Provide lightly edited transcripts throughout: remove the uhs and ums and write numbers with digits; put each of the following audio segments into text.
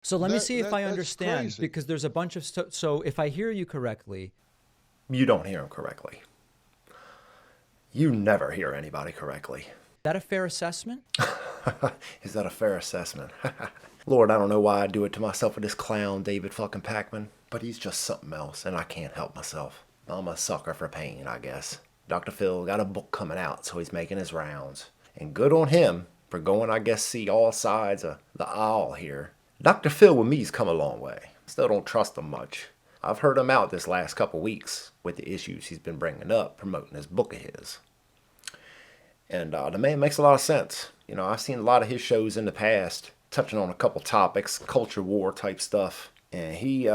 So let me see if I That's understand, crazy. because there's a bunch of stuff. So if I hear you correctly, You don't hear him correctly. You never hear anybody correctly. that a fair assessment? Is that a fair assessment? Lord, I don't know why I do it to myself with this clown, David fucking Pakman, but he's just something else, and I can't help myself. I'm a sucker for pain, I guess. Dr. Phil got a book coming out, so he's making his rounds. And good on him for going, I guess, see all sides of the aisle here. Dr. Phil with me's come a long way. Still don't trust him much. I've heard him out this last couple weeks with the issues he's been bringing up, promoting this book of his. And the man makes a lot of sense. You know, I've seen a lot of his shows in the past, touching on a couple topics, culture war type stuff. And he,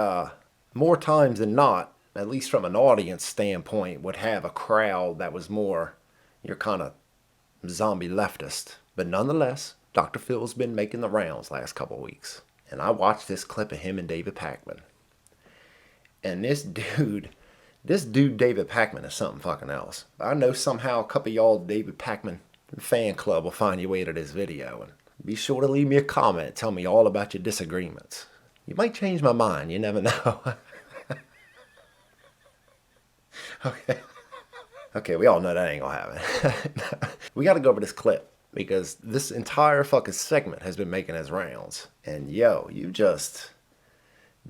more times than not, at least from an audience standpoint, would have a crowd that was more your kind of zombie leftist. But nonetheless, Dr. Phil's been making the rounds last couple weeks. And I watched this clip of him and David Pakman. And this dude David Pakman is something fucking else. I know somehow a couple of y'all David Pakman fan club will find your way to this video. And be sure to leave me a comment. Tell me all about your disagreements. You might change my mind. You never know. Okay. Okay, we all know that ain't gonna happen. We gotta go over this clip because this entire fucking segment has been making its rounds. And yo,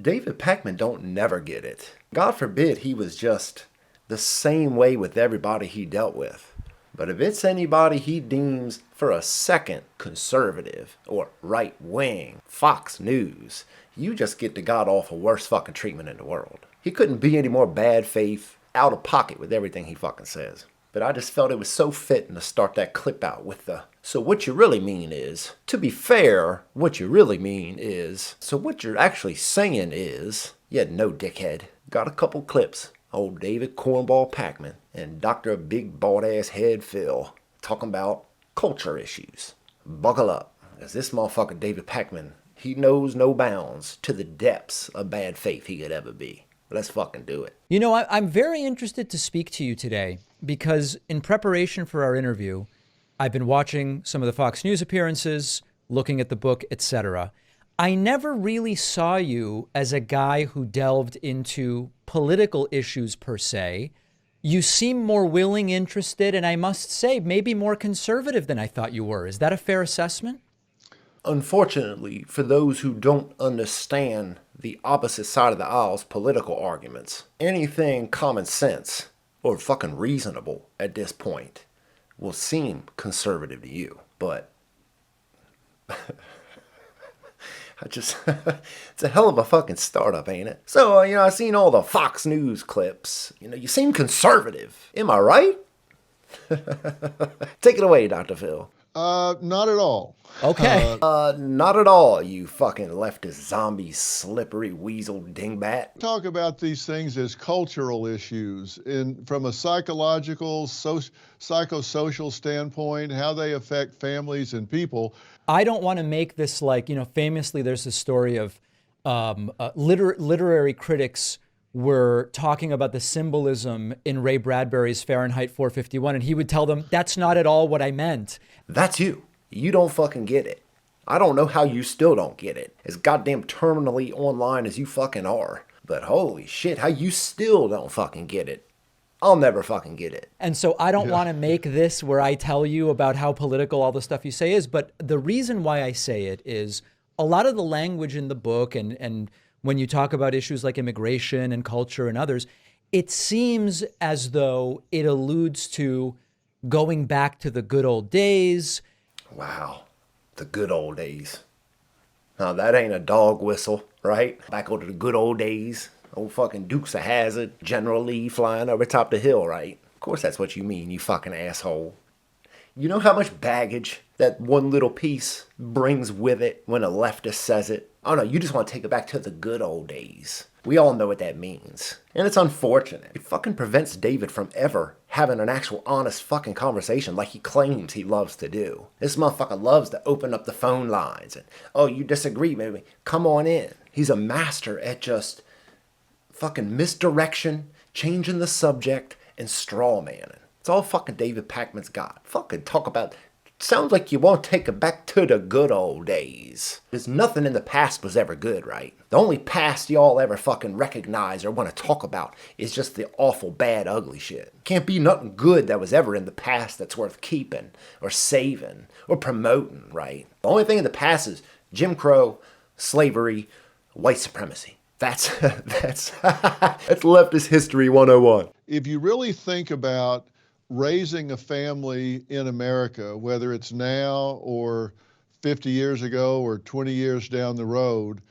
David Pakman don't never get it. God forbid he was just the same way with everybody he dealt with. But if it's anybody he deems for a second conservative or right wing, Fox News, you just get the god awful worst fucking treatment in the world. He couldn't be any more bad faith, out of pocket with everything he fucking says. But I just felt it was so fitting to start that clip out with the, so what you really mean is, to be fair, what you really mean is, so what you're actually saying is, yeah, no dickhead. Got a couple clips. Old David Cornball Pakman and Dr. Big Bald Ass Head Phil talking about culture issues. Buckle up, because this motherfucker David Pakman, he knows no bounds to the depths of bad faith he could ever be. Let's fucking do it. You know, I'm very interested to speak to you today because in preparation for our interview, I've been watching some of the Fox News appearances, looking at the book, etc. I never really saw you as a guy who delved into political issues per se. You seem more willing, interested, and I must say, maybe more conservative than I thought you were. Is that a fair assessment? Unfortunately, for those who don't understand the opposite side of the aisle's political arguments, anything common sense or fucking reasonable at this point will seem conservative to you. But it's a hell of a fucking startup, ain't it? So, I seen all the Fox News clips. You seem conservative. Am I right? Take it away, Dr. Phil. Not at all. Okay. Not at all, you fucking leftist zombie slippery weasel dingbat. Talk about these things as cultural issues from a psychological, psychosocial standpoint, how they affect families and people. I don't want to make this like, famously there's this story of literary critics were talking about the symbolism in Ray Bradbury's Fahrenheit 451, and he would tell them, that's not at all what I meant. That's you. You don't fucking get it. I don't know how you still don't get it. As goddamn terminally online as you fucking are. But holy shit, how you still don't fucking get it. I'll never fucking get it. And so I don't want to make this where I tell you about how political all the stuff you say is, but the reason why I say it is a lot of the language in the book and when you talk about issues like immigration and culture and others, it seems as though it alludes to going back to the good old days. Wow, the good old days. Now that ain't a dog whistle, right? Back over the good old days. Old fucking Dukes of Hazzard, General Lee flying over top the hill, right? Of course that's what you mean, you fucking asshole. You know how much baggage that one little piece brings with it when a leftist says it? Oh no, you just want to take it back to the good old days. We all know what that means. And it's unfortunate. It fucking prevents David from ever having an actual honest fucking conversation like he claims he loves to do. This motherfucker loves to open up the phone lines and, oh, you disagree, maybe come on in. He's a master at just fucking misdirection, changing the subject, and straw manning. It's all fucking David Pakman's got. Fucking talk about Sounds like you won't take it back to the good old days. Because nothing in the past was ever good, right? The only past y'all ever fucking recognize or want to talk about is just the awful, bad, ugly shit. Can't be nothing good that was ever in the past that's worth keeping, or saving, or promoting, right? The only thing in the past is Jim Crow, slavery, white supremacy. That's leftist history 101. If you really think about raising a family in America, whether it's now or 50 years ago or 20 years down the road,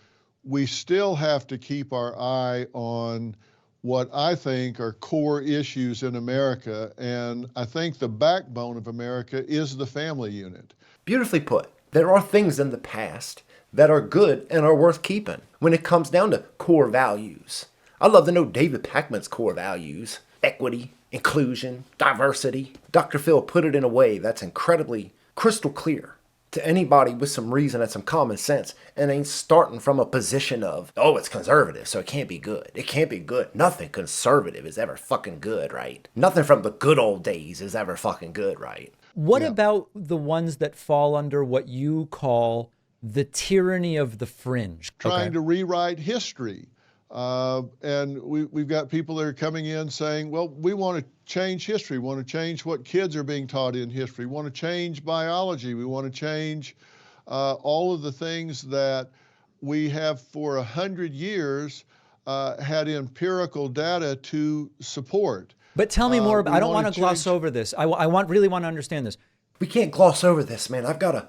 we still have to keep our eye on what I think are core issues in America. And I think the backbone of America is the family unit. Beautifully put. There are things in the past that are good and are worth keeping when it comes down to core values. I'd love to know David Pakman's core values. Equity, inclusion, diversity. Dr. Phil put it in a way that's incredibly crystal clear to anybody with some reason and some common sense, and ain't starting from a position of, oh, it's conservative, so it can't be good. It can't be good. Nothing conservative is ever fucking good, right? Nothing from the good old days is ever fucking good, right? What about the ones that fall under what you call the tyranny of the fringe? Trying to rewrite history. And we've got people that are coming in saying, well, we want to change history. We want to change what kids are being taught in history. We want to change biology. We want to change all of the things that we have for 100 years had empirical data to support. But tell me more about, I don't want to gloss over this. I really want to understand this. We can't gloss over this, man. I've got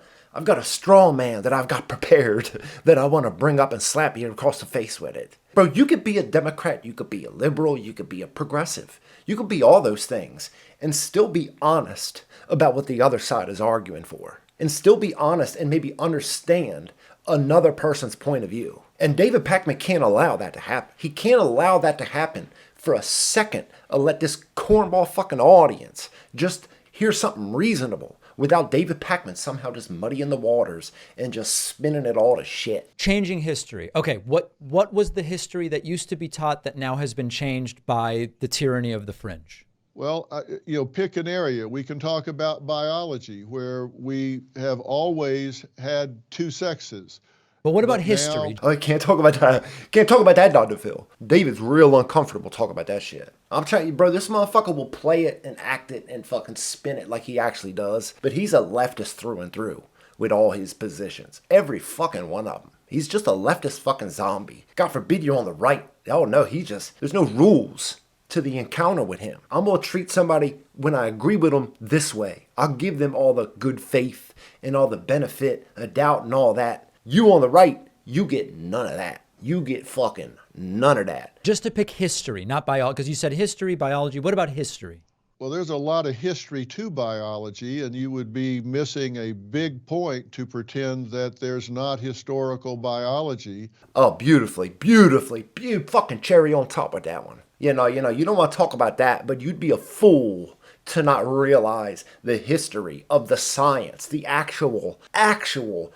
a straw man that I've got prepared that I want to bring up and slap you across the face with it. Bro, you could be a Democrat, you could be a liberal, you could be a progressive. You could be all those things and still be honest about what the other side is arguing for. And still be honest and maybe understand another person's point of view. And David Pakman can't allow that to happen. He can't allow that to happen for a second and let this cornball fucking audience just hear something reasonable without David Pakman somehow just muddying the waters and just spinning it all to shit. Changing history. Okay, what was the history that used to be taught that now has been changed by the tyranny of the fringe? Well, pick an area. We can talk about biology, where we have always had two sexes. But what about history? I can't talk about that. Can't talk about that, Dr. Phil. David's real uncomfortable talking about that shit. I'm telling you, bro, this motherfucker will play it and act it and fucking spin it like he actually does. But he's a leftist through and through with all his positions. Every fucking one of them. He's just a leftist fucking zombie. God forbid you're on the right. Oh no, there's no rules to the encounter with him. I'm going to treat somebody when I agree with them this way. I'll give them all the good faith and all the benefit, a doubt and all that. You on the right, you get none of that. You get fucking none of that. Just to pick history, not biology, because you said history, biology. What about history? Well, there's a lot of history to biology, and you would be missing a big point to pretend that there's not historical biology. Oh, beautifully, fucking cherry on top of that one. You don't want to talk about that, but you'd be a fool to not realize the history of the science, the actual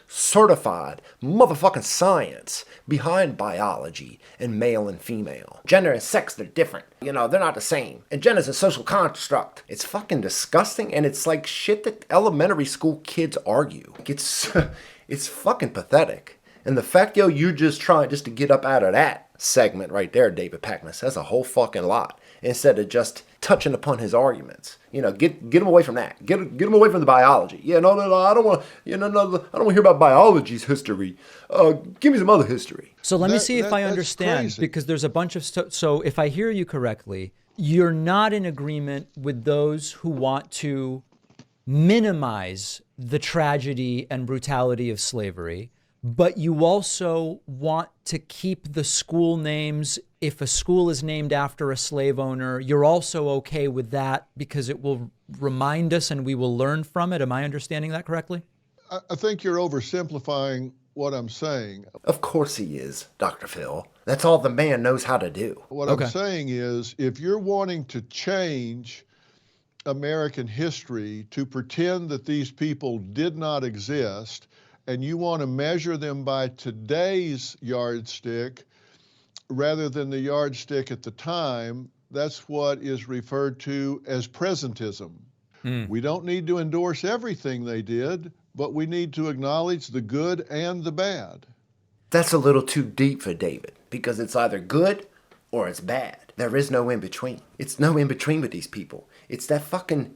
certified motherfucking science behind biology and male and female. Gender and sex, they're different. They're not the same. And gender's a social construct. It's fucking disgusting, and it's like shit that elementary school kids argue. It's fucking pathetic. And the fact, you're just trying just to get up out of that segment right there, David Pakman, says a whole fucking lot. Instead of just touching upon his arguments, get him away from that. Get him away from the biology. I don't want. I don't want to hear about biology's history. Give me some other history. So let me see if I understand, crazy. Because there's a bunch of stuff. So if I hear you correctly, you're not in agreement with those who want to minimize the tragedy and brutality of slavery, but you also want to keep the school names. If a school is named after a slave owner, you're also okay with that because it will remind us and we will learn from it. Am I understanding that correctly? I think you're oversimplifying what I'm saying. Of course he is, Dr. Phil. That's all the man knows how to do. What I'm saying is, if you're wanting to change American history to pretend that these people did not exist, and you want to measure them by today's yardstick rather than the yardstick at the time, that's what is referred to as presentism. We don't need to endorse everything they did, but we need to acknowledge the good and the bad. That's a little too deep for David, because it's either good or it's bad. There is no in between. It's no in between with these people. It's that fucking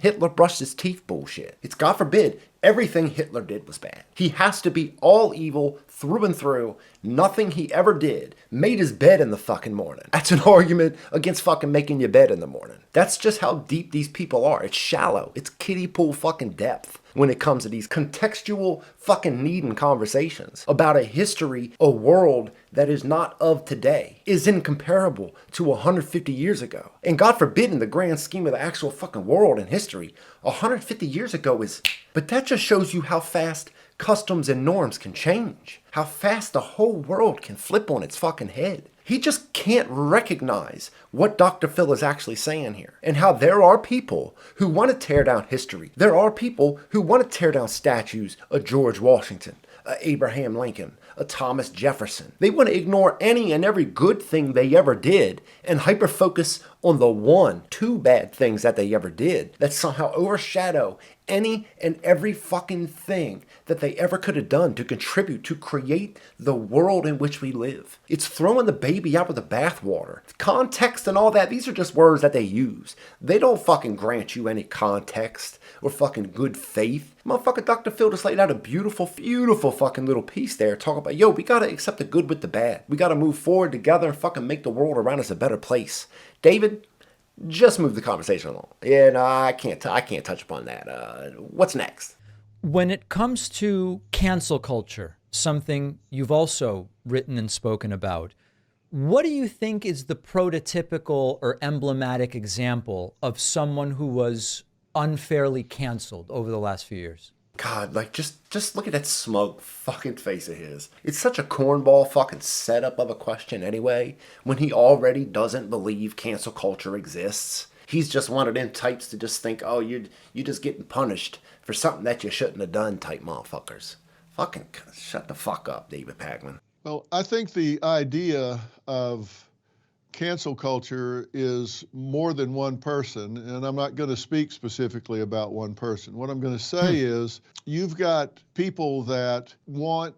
Hitler brushed his teeth bullshit. It's, God forbid, everything Hitler did was bad. He has to be all evil through and through. Nothing he ever did made his bed in the fucking morning. That's an argument against fucking making your bed in the morning. That's just how deep these people are. It's shallow. It's kiddie pool fucking depth when it comes to these contextual fucking needing conversations about a history, a world that is not of today, is incomparable to 150 years ago. And God forbid, in the grand scheme of the actual fucking world and history, 150 years ago is... But that just shows you how fast customs and norms can change. How fast the whole world can flip on its fucking head. He just can't recognize what Dr. Phil is actually saying here. And how there are people who want to tear down history. There are people who want to tear down statues of George Washington, Abraham Lincoln, Thomas Jefferson. They want to ignore any and every good thing they ever did and hyper-focus on the two bad things that they ever did that somehow overshadow any and every fucking thing that they ever could have done to contribute to create the world in which we live. It's throwing the baby out with the bathwater. Context and all that, these are just words that they use. They don't fucking grant you any context or fucking good faith. Motherfucker, Dr. Phil just laid out a beautiful fucking little piece there talking about, yo, we gotta accept the good with the bad. We gotta move forward together and fucking make the world around us a better place. David, just move the conversation along. Yeah, no, I can't touch upon that. What's next? When it comes to cancel culture, something you've also written and spoken about, what do you think is the prototypical or emblematic example of someone who was unfairly canceled over the last few years? God, like, just look at that smug fucking face of his. It's such a cornball fucking setup of a question anyway, when he already doesn't believe cancel culture exists. He's just one of them types to just think, oh, you're just getting punished for something that you shouldn't have done type motherfuckers. Fucking shut the fuck up, David Pakman. Well, I think the idea of cancel culture is more than one person, and I'm not going to speak specifically about one person. What I'm going to say is you've got people that want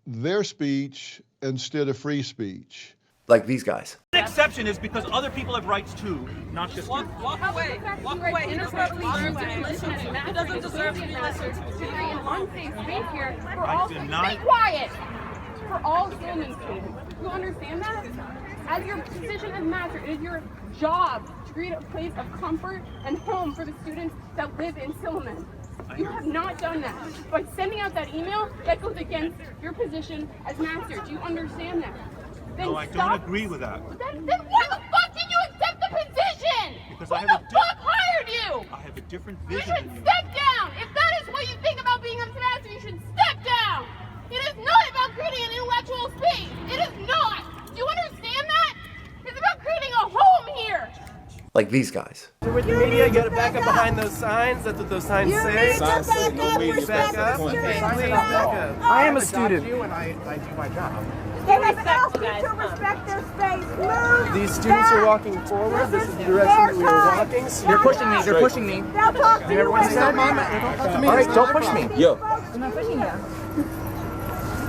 their speech instead of free speech. Like these guys. The exception is because other people have rights too, not just you. Walk away. Walk away. Interrupt me. It doesn't deserve to be listened to. An unsafe space here for I all. deny- Stay quiet. For all students. You understand that? As your position as master, it is your job to create a place of comfort and home for the students that live in Silliman. You have not done that. By sending out that email, that goes against your position as master. Do you understand that? Then No, I don't agree with that. Then why the fuck did you accept the position? Because Who I have the a fuck hired you? I have a different You vision should than you. step down. If that is what you think about being a master, you should step down. It is not about creating an intellectual space. It is not. Do you understand that? It's about creating a home here. Like these guys. With the media, you gotta back up behind those signs. That's what those signs say. Signs say no way to Back up. point. Okay, please back up. I am a student. You and I do my job. They have asked you to respect their space. Move. These students are walking forward. This is the direction that we are walking. You're pushing me. They're pushing me. They'll talk to you. Everyone later. stop. All right, don't push me. Yo. I'm not pushing you.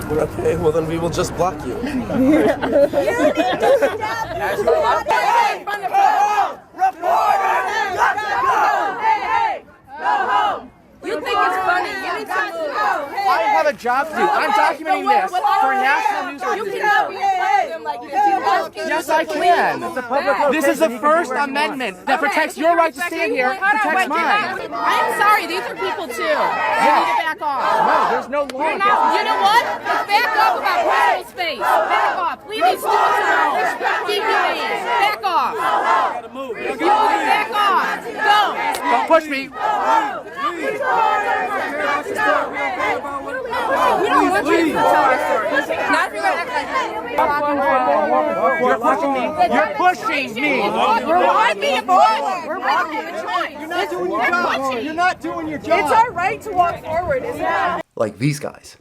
Okay, well then we will just block you. You need to step down. Hey, You think it's funny? You need to move. I have a job to do. I'm documenting this for national news You cannot be in front of them like this. Yes, I can. This is the First Amendment that protects your right to stand here, protects mine. I am sorry. These are people too. You need to back off. No, there's no law. You know what? Let's back up about personal space. Back off. Leave these students alone. Keep your hands. Back off. If you want to back off, go. Don't push me. We don't want you to tell our story. Not if you're going to act like You're pushing me. You're pushing me. We're being a boy. We're making a choice. You're not doing your job. You're not doing your job. It's our right to walk forward, isn't it? Like these guys.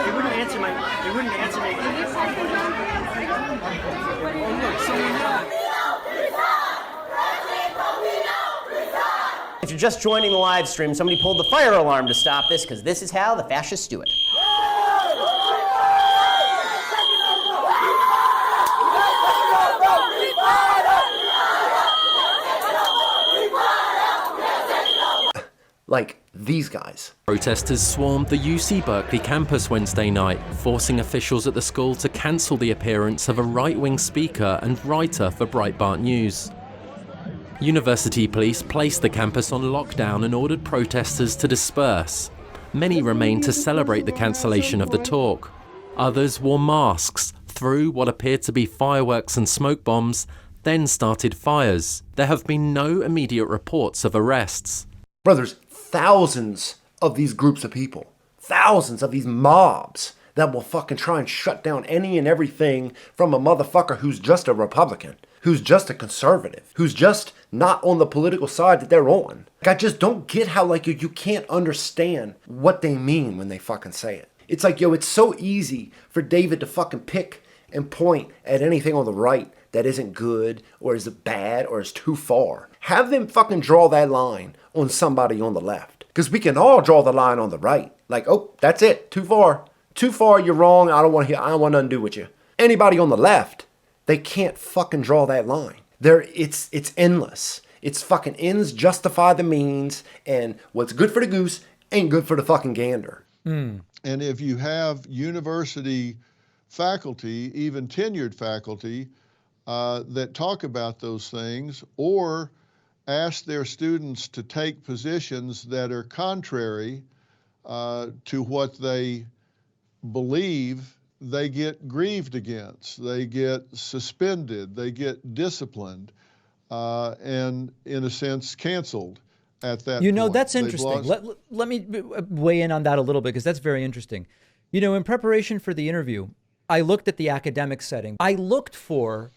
They wouldn't answer me. just joining the live stream, somebody pulled the fire alarm to stop this, because this is how the fascists do it. Like these guys. Protesters swarmed the UC Berkeley campus Wednesday night, forcing officials at the school to cancel the appearance of a right-wing speaker and writer for Breitbart News. University police placed the campus on lockdown and ordered protesters to disperse. Many remained to celebrate the cancellation of the talk. Others wore masks, threw what appeared to be fireworks and smoke bombs, then started fires. There have been no immediate reports of arrests. Brothers, thousands of these groups of people, thousands of these mobs that will fucking try and shut down any and everything from a motherfucker who's just a Republican, who's just a conservative, who's just not on the political side that they're on. Like, I just don't get how, like, you can't understand what they mean when they fucking say it. It's like, yo, it's so easy for David to fucking pick and point at anything on the right that isn't good or is bad or is too far. Have them fucking draw that line on somebody on the left. Because we can all draw the line on the right. Like, oh, that's it. Too far. Too far, you're wrong. I don't want nothing to do with you. Anybody on the left, they can't fucking draw that line. It's endless. It's fucking ends justify the means, and what's good for the goose ain't good for the fucking gander. And if you have university faculty, even tenured faculty, that talk about those things or ask their students to take positions that are contrary to what they believe, they get grieved against, they get suspended, they get disciplined, and in a sense canceled at that point. You know, that's interesting. Let me weigh in on that a little bit, because that's very interesting. You know, in preparation for the interview, I looked at the academic setting. I looked for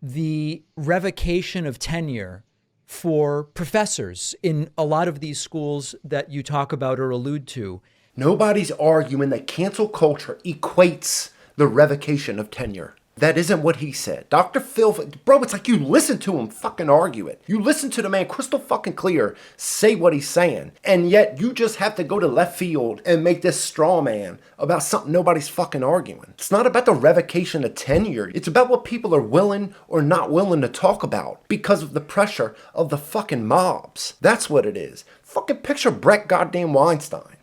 the revocation of tenure for professors in a lot of these schools that you talk about or allude to. Nobody's arguing that cancel culture equates the revocation of tenure. That isn't what he said. Dr. Phil, bro, it's like you listen to him fucking argue it. You listen to the man crystal fucking clear say what he's saying, and yet you just have to go to left field and make this straw man about something nobody's fucking arguing. It's not about the revocation of tenure. It's about what people are willing or not willing to talk about because of the pressure of the fucking mobs. That's what it is. Fucking picture Brett goddamn Weinstein.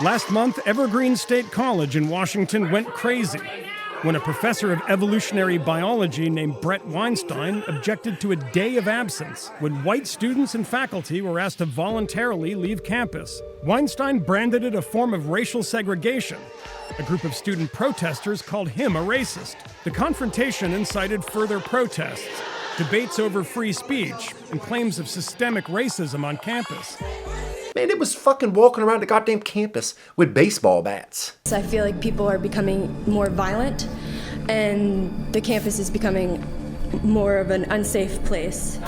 Last month, Evergreen State College in Washington went crazy when a professor of evolutionary biology named Brett Weinstein objected to a day of absence when white students and faculty were asked to voluntarily leave campus. Weinstein branded it a form of racial segregation. A group of student protesters called him a racist. The confrontation incited further protests, debates over free speech, and claims of systemic racism on campus. Man, it was fucking walking around the goddamn campus with baseball bats. I feel like people are becoming more violent, and the campus is becoming more of an unsafe place.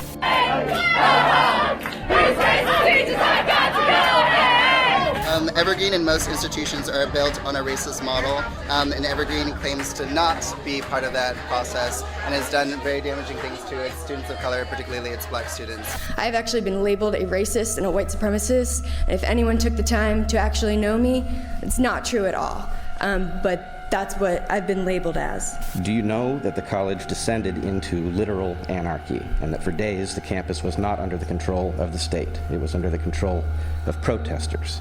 Evergreen and most institutions are built on a racist model, and Evergreen claims to not be part of that process and has done very damaging things to its students of color, particularly its black students. I've actually been labeled a racist and a white supremacist, and if anyone took the time to actually know me, it's not true at all, but that's what I've been labeled as. Do you know that the college descended into literal anarchy, and that for days the campus was not under the control of the state? It was under the control of protesters.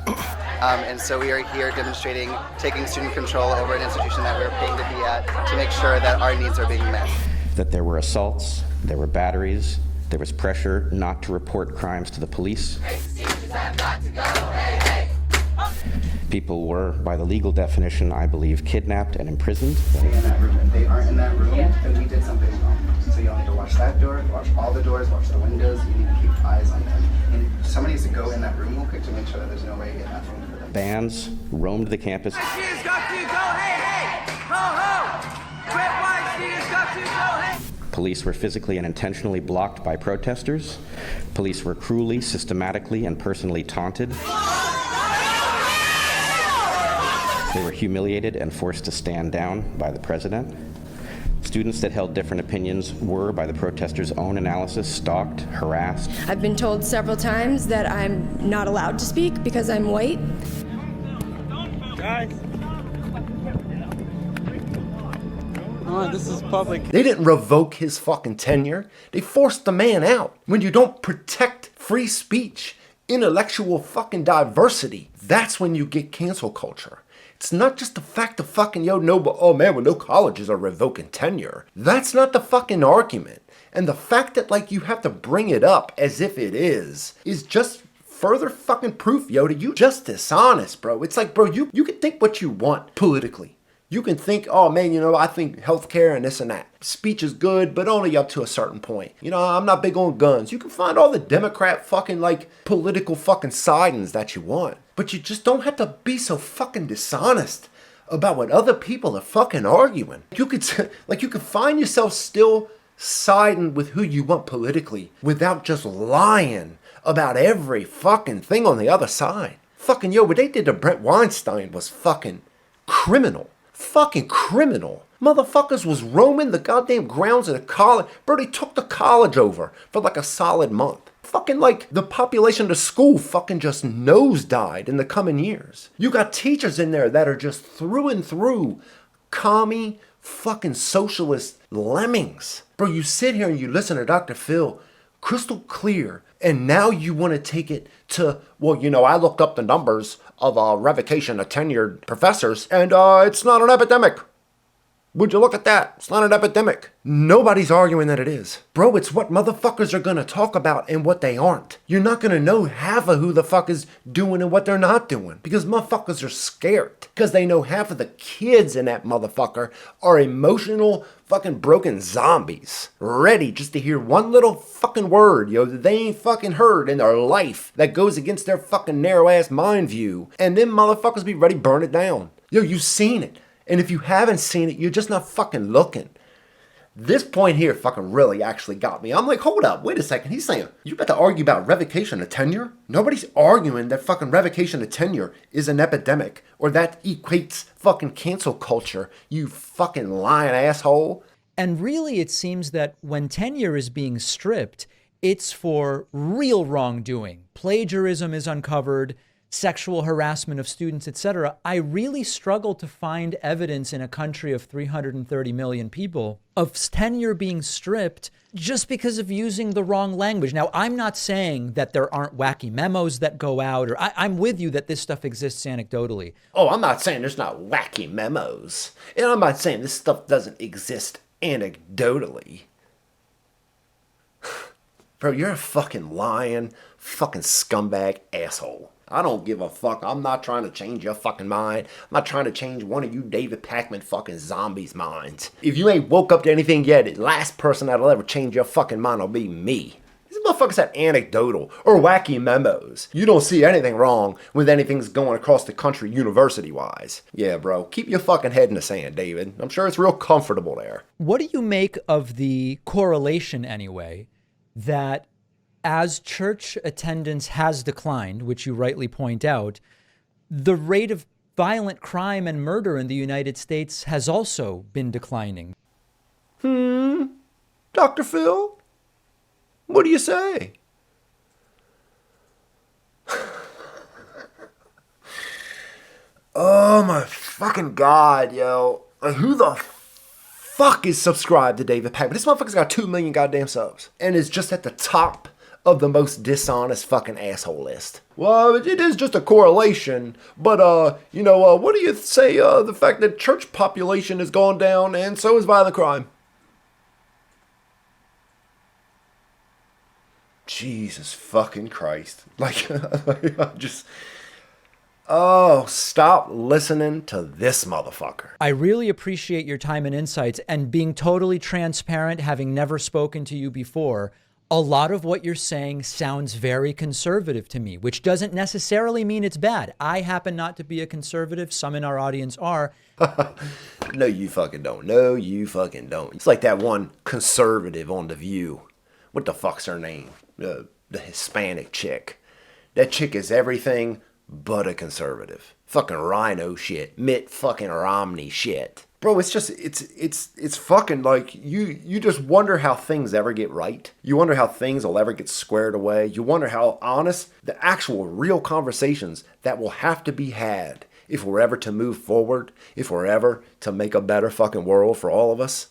And so we are here demonstrating, taking student control over an institution that we're paying to be at to make sure that our needs are being met. That there were assaults, there were batteries, there was pressure not to report crimes to the police. People were, by the legal definition, I believe, kidnapped and imprisoned. In that room. If they aren't in that room, then we did something wrong. So you'll need to watch that door, watch all the doors, watch the windows. You need to keep eyes on them. And somebody needs to go in that room real quick to make sure that there's no way to get that room for them. Bands roamed the campus. Police were physically and intentionally blocked by protesters. Police were cruelly, systematically, and personally taunted. They were humiliated and forced to stand down by the president. Students that held different opinions were, by the protesters' own analysis, stalked, harassed. I've been told several times that I'm not allowed to speak because I'm white. Guys. This is public. They didn't revoke his fucking tenure. They forced the man out. When you don't protect free speech, intellectual fucking diversity, that's when you get cancel culture. It's not just the fact of fucking, oh man, well, no colleges are revoking tenure. That's not the fucking argument. And the fact that, like, you have to bring it up as if it is just further fucking proof, that you just dishonest, bro. It's like, bro, you can think what you want politically. You can think, oh man, I think healthcare and this and that. Speech is good, but only up to a certain point. I'm not big on guns. You can find all the Democrat fucking, like, political fucking sidings that you want. But you just don't have to be so fucking dishonest about what other people are fucking arguing. You could find yourself still siding with who you want politically without just lying about every fucking thing on the other side. Fucking, what they did to Brett Weinstein was fucking criminal. Fucking criminal. Motherfuckers was roaming the goddamn grounds of the college. Bro, they took the college over for like a solid month. Fucking, like, the population of the school fucking just nosedived in the coming years. You got teachers in there that are just through and through commie fucking socialist lemmings. Bro, you sit here and you listen to Dr. Phil crystal clear, and now you want to take it to, I looked up the numbers of revocation of tenured professors, and it's not an epidemic. Would you look at that? It's not an epidemic. Nobody's arguing that it is. Bro, it's what motherfuckers are going to talk about and what they aren't. You're not going to know half of who the fuck is doing and what they're not doing. Because motherfuckers are scared. Because they know half of the kids in that motherfucker are emotional fucking broken zombies. Ready just to hear one little fucking word, that they ain't fucking heard in their life that goes against their fucking narrow ass mind view. And then motherfuckers be ready to burn it down. You've seen it. And if you haven't seen it, you're just not fucking looking. This point here fucking really actually got me. I'm like, hold up, wait a second. He's saying, you got to argue about revocation of tenure? Nobody's arguing that fucking revocation of tenure is an epidemic or that equates fucking cancel culture, you fucking lying asshole. And really, it seems that when tenure is being stripped, it's for real wrongdoing. Plagiarism is uncovered, sexual harassment of students, etc. I really struggle to find evidence in a country of 330 million people of tenure being stripped just because of using the wrong language. Now, I'm not saying that there aren't wacky memos that go out, or I'm with you that this stuff exists anecdotally. Oh, I'm not saying there's not wacky memos. And I'm not saying this stuff doesn't exist anecdotally. Bro, you're a fucking lying, fucking scumbag asshole. I don't give a fuck. I'm not trying to change your fucking mind. I'm not trying to change one of you David Pakman fucking zombies' minds. If you ain't woke up to anything yet, the last person that'll ever change your fucking mind will be me. These motherfuckers have anecdotal or wacky memos. You don't see anything wrong with anything's going across the country university-wise. Yeah, bro, keep your fucking head in the sand, David. I'm sure it's real comfortable there. What do you make of the correlation, anyway, that as church attendance has declined, which you rightly point out, the rate of violent crime and murder in the United States has also been declining? Dr. Phil? What do you say? Oh my fucking God, yo. Like, who the fuck is subscribed to David Pakman? This motherfucker's got 2 million goddamn subs and is just at the top of the most dishonest fucking asshole list. Well, it is just a correlation, but, what do you say, the fact that church population has gone down and so is violent crime? Jesus fucking Christ. Stop listening to this motherfucker. I really appreciate your time and insights, and being totally transparent, having never spoken to you before. A lot of what you're saying sounds very conservative to me, which doesn't necessarily mean it's bad. I happen not to be a conservative. Some in our audience are. No, you fucking don't. No, you fucking don't. It's like that one conservative on The View. What the fuck's her name? The Hispanic chick. That chick is everything but a conservative. Fucking rhino shit. Mitt fucking Romney shit. Bro, it's fucking like, you just wonder how things ever get right. You wonder how things will ever get squared away. You wonder how honest the actual real conversations that will have to be had if we're ever to move forward, if we're ever to make a better fucking world for all of us.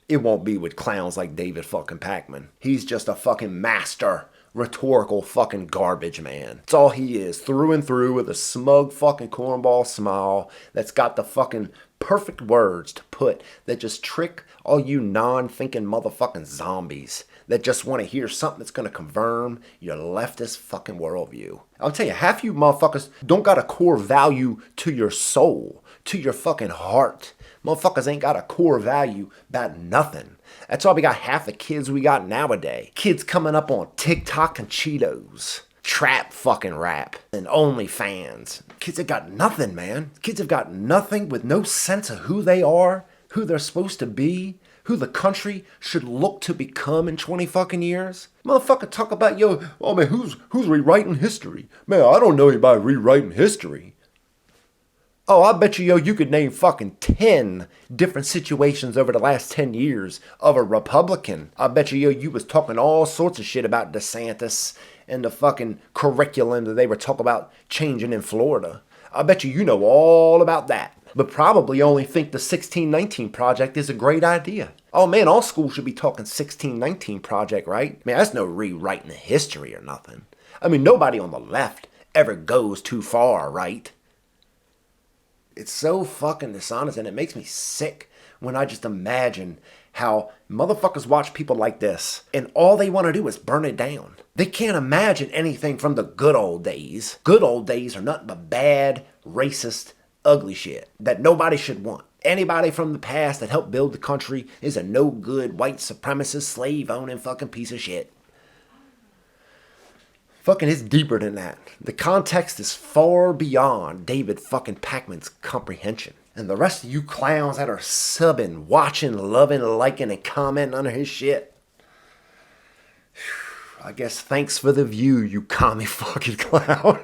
It won't be with clowns like David fucking Pakman. He's just a fucking master rhetorical fucking garbage man. It's all he is, through and through, with a smug fucking cornball smile that's got the fucking perfect words to put that just trick all you non-thinking motherfucking zombies that just want to hear something that's going to confirm your leftist fucking worldview. I'll tell you, half you motherfuckers don't got a core value to your soul, to your fucking heart. Motherfuckers ain't got a core value about nothing. That's why we got half the kids we got nowadays. Kids coming up on TikTok and Cheetos. Trap fucking rap. And OnlyFans. Kids have got nothing, man. Kids have got nothing, with no sense of who they are, who they're supposed to be, who the country should look to become in 20 fucking years. Motherfucker talk about, yo, oh man, who's rewriting history? Man, I don't know anybody rewriting history. Oh, I bet you, yo, you could name fucking 10 different situations over the last 10 years of a Republican. I bet you, yo, you was talking all sorts of shit about DeSantis and the fucking curriculum that they were talking about changing in Florida. I bet you know all about that. But probably only think the 1619 Project is a great idea. Oh man, all schools should be talking 1619 Project, right? Man, that's no rewriting the history or nothing. I mean, nobody on the left ever goes too far, right? It's so fucking dishonest, and it makes me sick when I just imagine how motherfuckers watch people like this and all they want to do is burn it down. They can't imagine anything from the good old days. Good old days are nothing but bad, racist, ugly shit that nobody should want. Anybody from the past that helped build the country is a no good, white supremacist, slave owning fucking piece of shit. Fucking, it's deeper than that. The context is far beyond David fucking Pakman's comprehension. And the rest of you clowns that are subbing, watching, loving, liking, and commenting under his shit. I guess thanks for the view, you commie fucking clown.